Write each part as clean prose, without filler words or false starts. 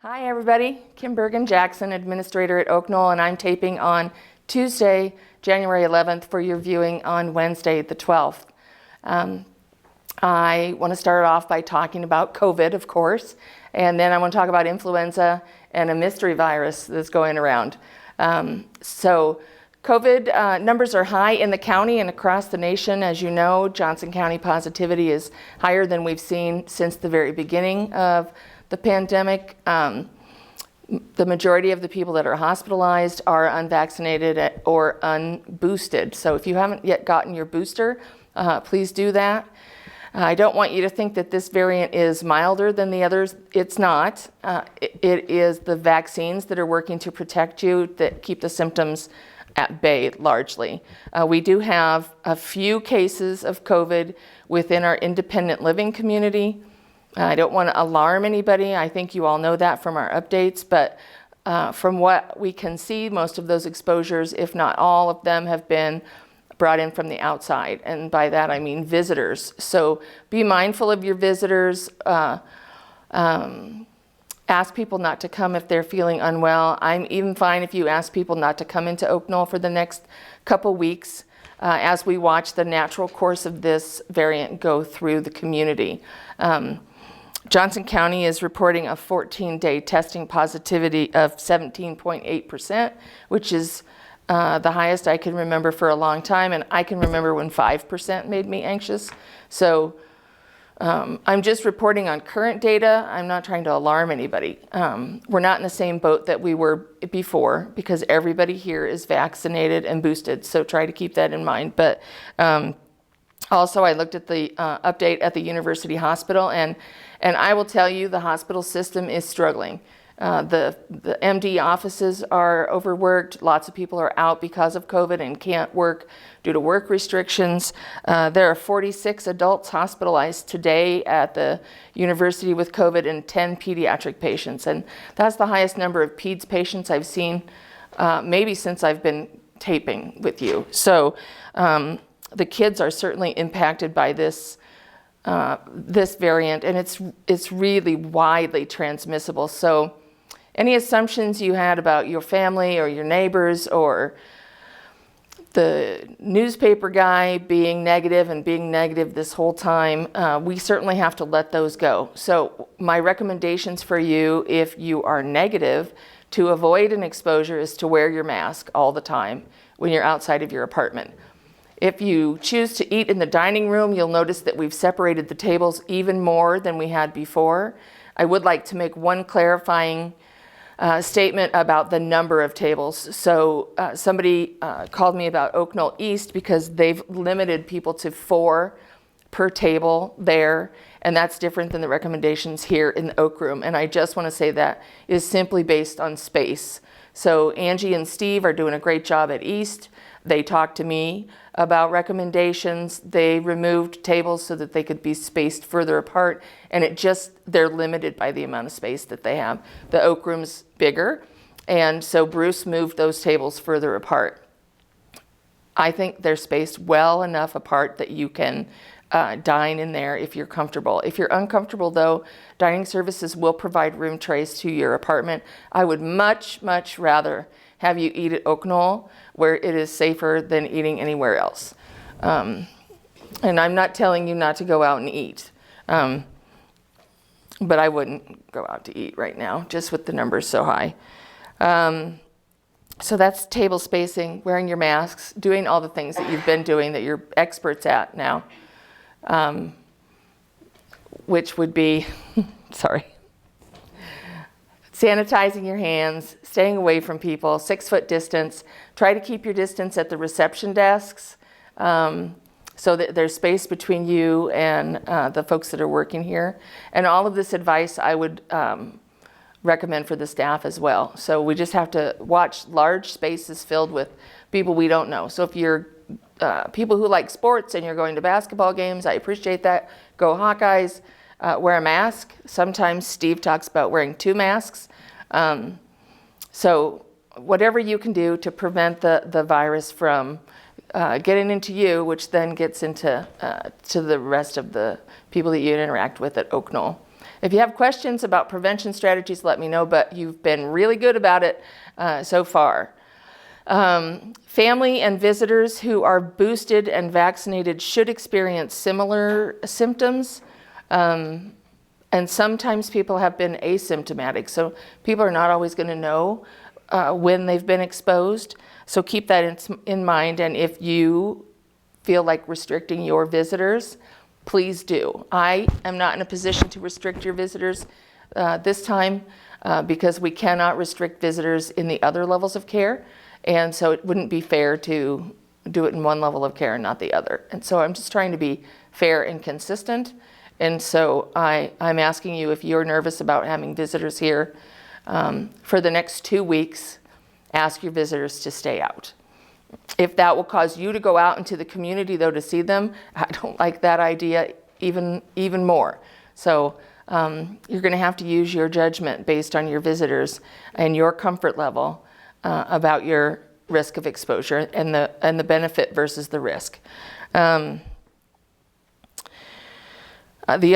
Hi everybody, Kim Bergen-Jackson, Administrator at Oak Knoll, and I'm taping on Tuesday, January 11th for your viewing on Wednesday the 12th. I want to start off by talking about COVID, of course, and then I want to talk about influenza and a mystery virus that's going around. So COVID numbers are high in the county and across the nation. As you know, Johnson County positivity is higher than we've seen since the very beginning of the pandemic. The majority of the people that are hospitalized are unvaccinated or unboosted. So if you haven't yet gotten your booster, please do that. I don't want you to think that this variant is milder than the others. It's not. It is the vaccines that are working to protect you that keep the symptoms at bay largely. We do have a few cases of COVID within our independent living community. I don't want to alarm anybody. I think you all know that from our updates, but from what we can see, most of those exposures, if not all of them, have been brought in from the outside. And by that, I mean visitors. So be mindful of your visitors. Ask people not to come if they're feeling unwell. I'm even fine if you ask people not to come into Oak Knoll for the next couple weeks as we watch the natural course of this variant go through the community. Johnson County is reporting a 14-day testing positivity of 17.8%, which is the highest I can remember for a long time, and I can remember when 5% made me anxious. So I'm just reporting on current data. I'm not trying to alarm anybody. We're not in the same boat that we were before because everybody here is vaccinated and boosted, so try to keep that in mind. But also, I looked at the update at the University Hospital, and I will tell you the hospital system is struggling. The MD offices are overworked. Lots of people are out because of COVID and can't work due to work restrictions. There are 46 adults hospitalized today at the university with COVID and 10 pediatric patients. And that's the highest number of peds patients I've seen maybe since I've been taping with you. So the kids are certainly impacted by this variant, and it's really widely transmissible. So any assumptions you had about your family or your neighbors or the newspaper guy being negative this whole time, we certainly have to let those go. So my recommendations for you, if you are negative, to avoid an exposure is to wear your mask all the time when you're outside of your apartment. If you choose to eat in the dining room, you'll notice that we've separated the tables even more than we had before. I would like to make one clarifying statement about the number of tables. So somebody called me about Oak Knoll East because they've limited people to 4 per table there, and that's different than the recommendations here in the Oak Room. And I just want to say that is simply based on space. So Angie and Steve are doing a great job at East. They talked to me about recommendations. They removed tables so that they could be spaced further apart, and they're limited by the amount of space that they have. The Oak Room's bigger, and so Bruce moved those tables further apart. I think they're spaced well enough apart that you can dine in there if you're comfortable. If you're uncomfortable, though, dining services will provide room trays to your apartment. I would much, much rather have you eat at Oak Knoll, where it is safer than eating anywhere else. And I'm not telling you not to go out and eat, but I wouldn't go out to eat right now, just with the numbers so high. So that's table spacing, wearing your masks, doing all the things that you've been doing that you're experts at now, which would be, sanitizing your hands, staying away from people, 6-foot distance. Try to keep your distance at the reception desks so that there's space between you and the folks that are working here. And all of this advice I would recommend for the staff as well. So we just have to watch large spaces filled with people we don't know. So if you're people who like sports and you're going to basketball games, I appreciate that. Go Hawkeyes. Wear a mask. Sometimes Steve talks about wearing 2 masks. So whatever you can do to prevent the virus from getting into you, which then gets into to the rest of the people that you interact with at Oak Knoll. If you have questions about prevention strategies, let me know, but you've been really good about it so far. Family and visitors who are boosted and vaccinated should experience similar symptoms. And sometimes people have been asymptomatic, so people are not always going to know when they've been exposed. So keep that in mind, and if you feel like restricting your visitors, please do. I am not in a position to restrict your visitors this time because we cannot restrict visitors in the other levels of care, and so it wouldn't be fair to do it in one level of care and not the other. And so I'm just trying to be fair and consistent. And so I'm asking you, if you're nervous about having visitors here for the next 2 weeks, ask your visitors to stay out. If that will cause you to go out into the community, though, to see them, I don't like that idea even more. So you're going to have to use your judgment based on your visitors and your comfort level about your risk of exposure and the benefit versus the risk. The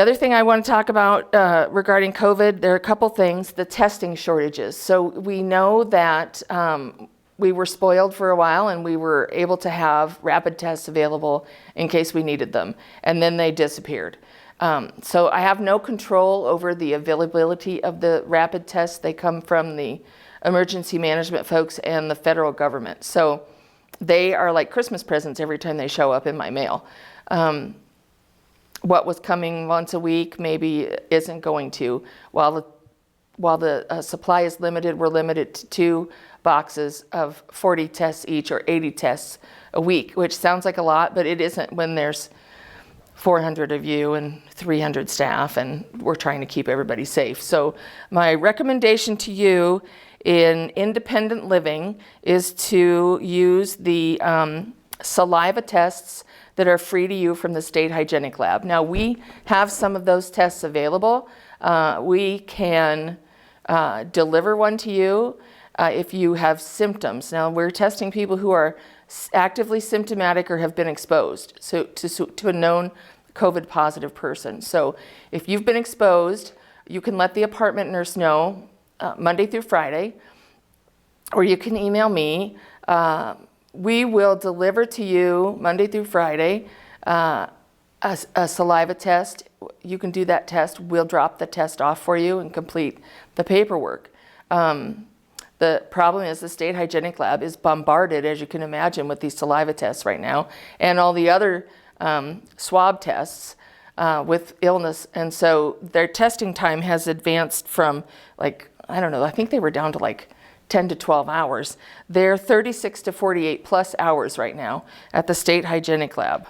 other thing I want to talk about regarding COVID, there are a couple things. The testing shortages. So we know that we were spoiled for a while and we were able to have rapid tests available in case we needed them, and then they disappeared. So I have no control over the availability of the rapid tests. They come from the emergency management folks and the federal government. So they are like Christmas presents every time they show up in my mail. What was coming once a week maybe isn't going to. While the supply is limited, we're limited to 2 boxes of 40 tests each, or 80 tests a week, which sounds like a lot, but it isn't when there's 400 of you and 300 staff, and we're trying to keep everybody safe. So my recommendation to you in independent living is to use the saliva tests that are free to you from the state hygienic lab. Now, we have some of those tests available. We can deliver one to you if you have symptoms. Now, we're testing people who are actively symptomatic or have been exposed, so to a known COVID positive person. So if you've been exposed, you can let the apartment nurse know Monday through Friday, or you can email me. We will deliver to you Monday through Friday a saliva test. You can do that test. We'll drop the test off for you and complete the paperwork. The problem is the state hygienic lab is bombarded, as you can imagine, with these saliva tests right now and all the other swab tests with illness. And so their testing time has advanced from, like, I don't know, I think they were down to like 10 to 12 hours. They're 36 to 48 plus hours right now at the state hygienic lab.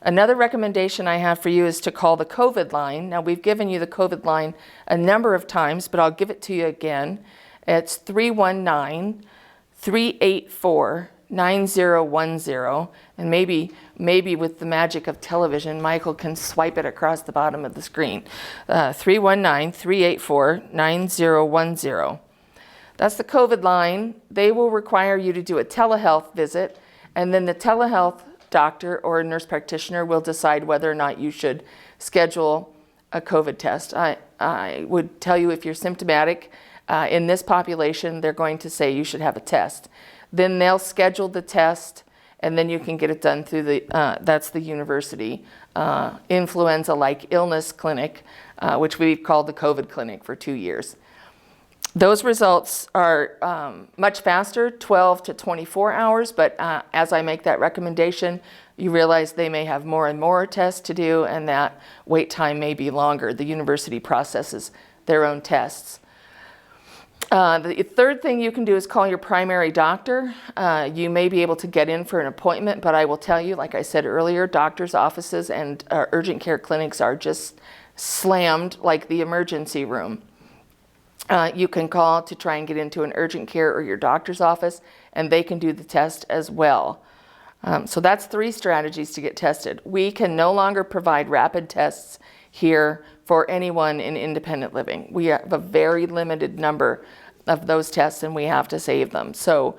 Another recommendation I have for you is to call the COVID line. Now, we've given you the COVID line a number of times, but I'll give it to you again. It's 319-384-9010. And maybe with the magic of television, Michael can swipe it across the bottom of the screen. 319-384-9010. That's the COVID line. They will require you to do a telehealth visit, and then the telehealth doctor or nurse practitioner will decide whether or not you should schedule a COVID test. I would tell you, if you're symptomatic in this population, they're going to say you should have a test. Then they'll schedule the test, and then you can get it done through that's the university influenza-like illness clinic, which we've called the COVID clinic for 2 years. Those results are much faster, 12 to 24 hours, but as I make that recommendation, you realize they may have more and more tests to do, and that wait time may be longer. The university processes their own tests. The third thing you can do is call your primary doctor. You may be able to get in for an appointment, but I will tell you, like I said earlier, doctors' offices and urgent care clinics are just slammed like the emergency room. You can call to try and get into an urgent care or your doctor's office, and they can do the test as well. So that's 3 strategies to get tested. We can no longer provide rapid tests here for anyone in independent living. We have a very limited number of those tests, and we have to save them. So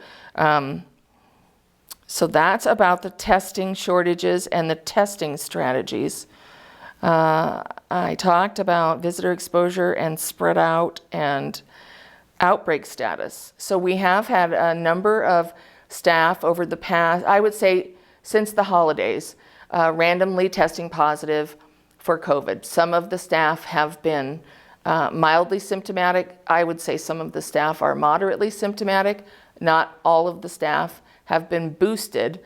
that's about the testing shortages and the testing strategies. I talked about visitor exposure and spread out and outbreak status. So we have had a number of staff over the past, I would say since the holidays, randomly testing positive for COVID. Some of the staff have been mildly symptomatic. I would say some of the staff are moderately symptomatic. Not all of the staff have been boosted.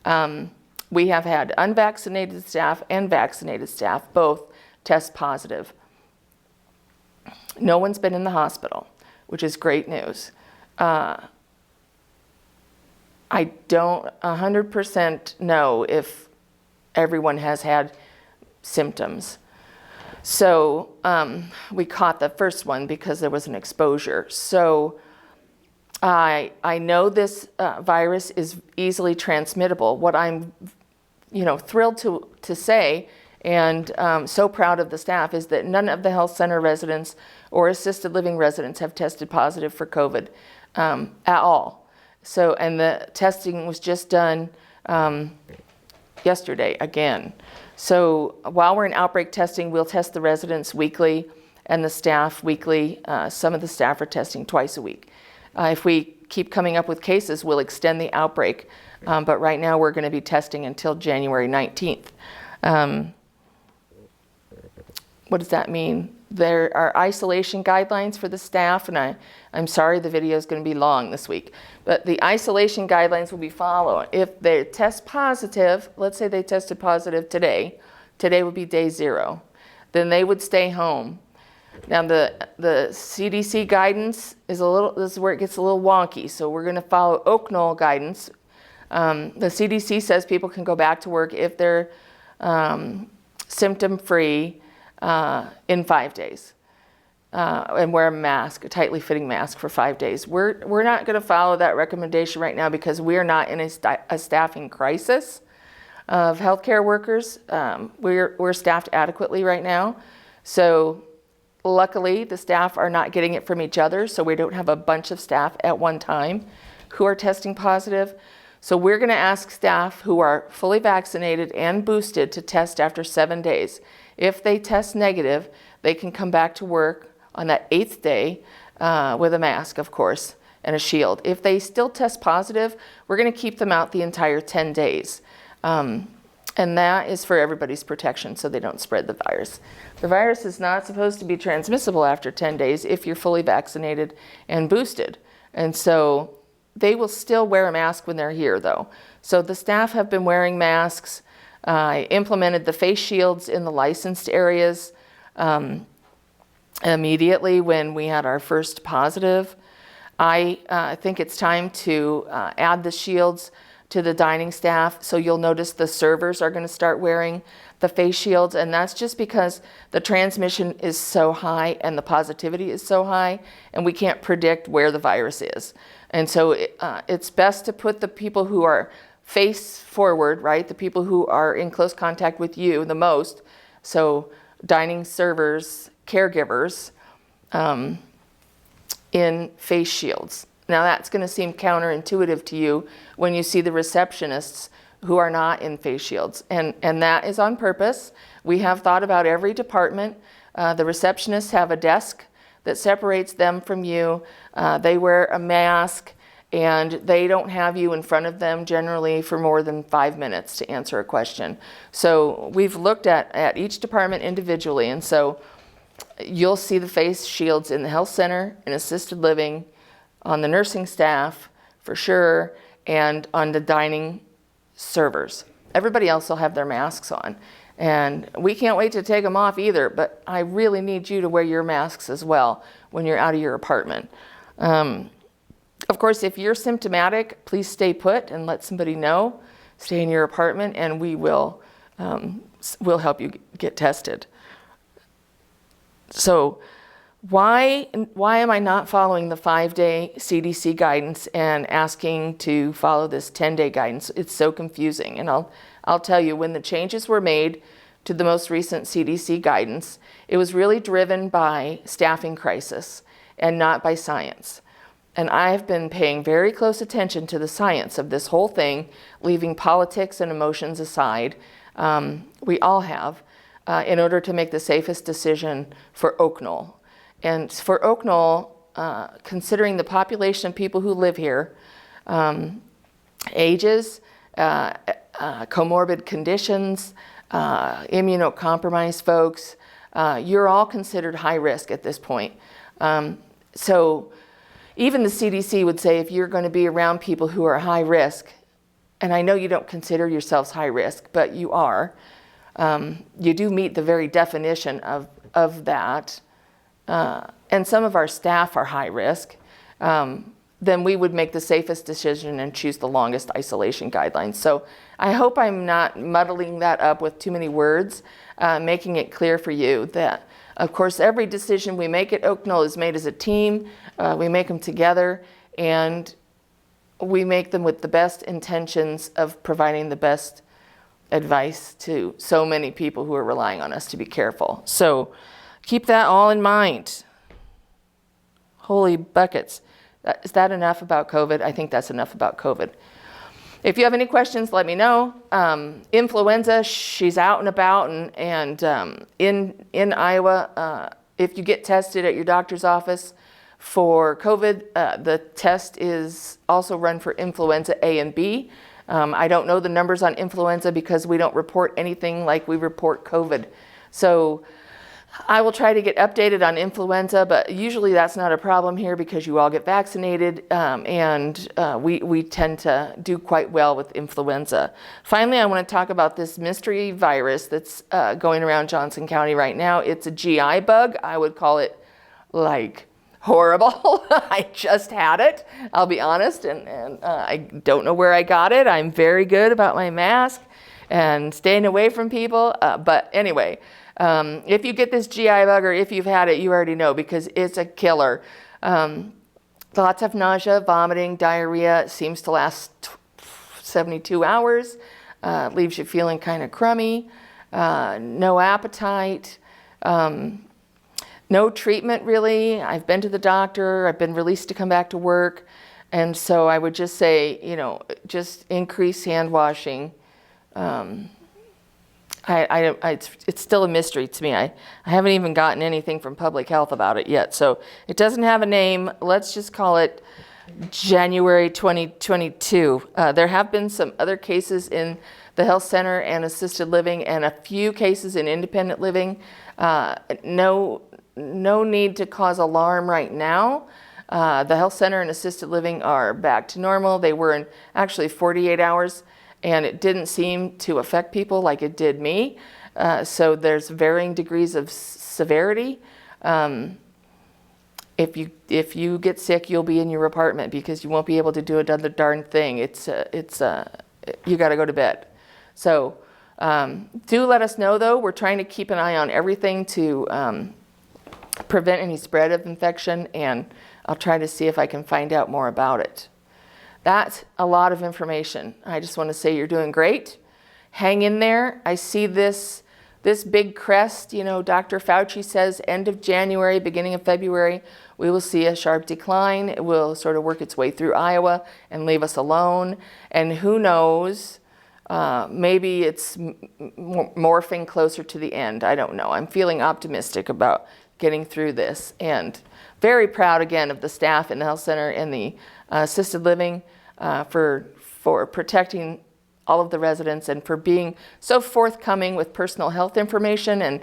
We have had unvaccinated staff and vaccinated staff both test positive. No one's been in the hospital, which is great news. I don't 100% know if everyone has had symptoms. So we caught the first one because there was an exposure. So I know this virus is easily transmittable. What I'm thrilled to say, and so proud of the staff, is that none of the health center residents or assisted living residents have tested positive for COVID at all. So, and the testing was just done yesterday again. So while we're in outbreak testing, we'll test the residents weekly and the staff weekly. Some of the staff are testing twice a week. If we keep coming up with cases, we'll extend the outbreak. But right now we're going to be testing until January 19th. What does that mean? There are isolation guidelines for the staff, and I'm sorry the video is going to be long this week, but the isolation guidelines will be followed. If they test positive, let's say they tested positive today would be day 0, then they would stay home. Now the CDC guidance is this is where it gets a little wonky, so we're going to follow Oak Knoll guidance. The CDC says people can go back to work if they're symptom-free in 5 days, and wear a mask, a tightly fitting mask for 5 days. We're not going to follow that recommendation right now because we are not in a staffing crisis of healthcare workers. We're staffed adequately right now. So luckily the staff are not getting it from each other, so we don't have a bunch of staff at one time who are testing positive. So we're going to ask staff who are fully vaccinated and boosted to test after 7 days. If they test negative, they can come back to work on that 8th day with a mask, of course, and a shield. If they still test positive, we're going to keep them out the entire 10 days. And that is for everybody's protection so they don't spread the virus. The virus is not supposed to be transmissible after 10 days if you're fully vaccinated and boosted. And so they will still wear a mask when they're here, though. So the staff have been wearing masks. I implemented the face shields in the licensed areas immediately when we had our first positive. I think it's time to add the shields to the dining staff. So you'll notice the servers are going to start wearing the face shields, and that's just because the transmission is so high and the positivity is so high, and we can't predict where the virus is. And so it's best to put the people who are face forward, right? The people who are in close contact with you the most. So dining servers, caregivers, in face shields. Now that's going to seem counterintuitive to you when you see the receptionists who are not in face shields. And that is on purpose. We have thought about every department. The receptionists have a desk that separates them from you. They wear a mask, and they don't have you in front of them generally for more than 5 minutes to answer a question. So we've looked at each department individually, and so you'll see the face shields in the health center, in assisted living, on the nursing staff for sure, and on the dining servers. Everybody else will have their masks on. And we can't wait to take them off either, but I really need you to wear your masks as well when you're out of your apartment. Of course, if you're symptomatic, please stay put and let somebody know. Stay in your apartment, and we'll help you get tested. So why am I not following the 5-day CDC guidance and asking to follow this 10-day guidance? It's so confusing. And I'll tell you, when the changes were made to the most recent CDC guidance, it was really driven by staffing crisis and not by science. And I've been paying very close attention to the science of this whole thing, leaving politics and emotions aside. We all have. in order to make the safest decision for Oak Knoll. And for Oak Knoll, considering the population of people who live here, ages, comorbid conditions, immunocompromised folks, you're all considered high risk at this point. So even the CDC would say if you're going to be around people who are high risk, and I know you don't consider yourselves high risk, but you are, you do meet the very definition of that, and some of our staff are high risk, then we would make the safest decision and choose the longest isolation guidelines. So I hope I'm not muddling that up with too many words, making it clear for you that, of course, every decision we make at Oak Knoll is made as a team. We make them together, and we make them with the best intentions of providing the best advice to so many people who are relying on us to be careful. So keep that all in mind. Holy buckets. Is that enough about COVID? I think that's enough about COVID. If you have any questions, let me know. Influenza, she's out and about, and in Iowa, if you get tested at your doctor's office for COVID, the test is also run for influenza A and B. I don't know the numbers on influenza because we don't report anything like we report COVID. So I will try to get updated on influenza, but usually that's not a problem here because you all get vaccinated, and we tend to do quite well with influenza. Finally, I want to talk about this mystery virus that's going around Johnson County right now. It's a GI bug. I would call it like horrible. I just had it, I'll be honest, and I don't know where I got it. I'm very good about my mask and staying away from people, but anyway, if you get this GI bug, or if you've had it, you already know because it's a killer. Lots of nausea, vomiting, diarrhea. It seems to last 72 hours. Leaves you feeling kind of crummy. No appetite. No treatment really. I've been to the doctor. I've been released to come back to work. And so I would just say, just increase hand washing. It's still a mystery to me. I haven't even gotten anything from public health about it yet. So it doesn't have a name. Let's just call it January 2022. There have been some other cases in the health center and assisted living, and a few cases in independent living. No need to cause alarm right now. The health center and assisted living are back to normal. They were in actually 48 hours. And it didn't seem to affect people like it did me. So there's varying degrees of severity. If you get sick, you'll be in your apartment because you won't be able to do another darn thing. You got to go to bed. So do let us know, though. We're trying to keep an eye on everything to prevent any spread of infection, and I'll try to see if I can find out more about it. That's a lot of information. I just want to say you're doing great. Hang in there. I see this big crest. Dr. Fauci says end of January, beginning of February, we will see a sharp decline. It will sort of work its way through Iowa and leave us alone. And who knows, maybe it's morphing closer to the end. I don't know. I'm feeling optimistic about getting through this, and very proud again of the staff in the health center and the assisted living for protecting all of the residents and for being so forthcoming with personal health information. And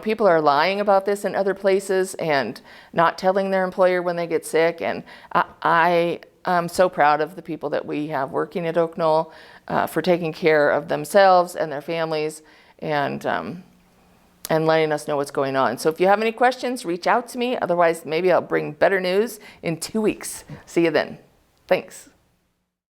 people are lying about this in other places and not telling their employer when they get sick. And I am so proud of the people that we have working at Oak Knoll for taking care of themselves and their families, and letting us know what's going on. So if you have any questions, reach out to me. Otherwise, maybe I'll bring better news in 2 weeks. See you then. Thanks.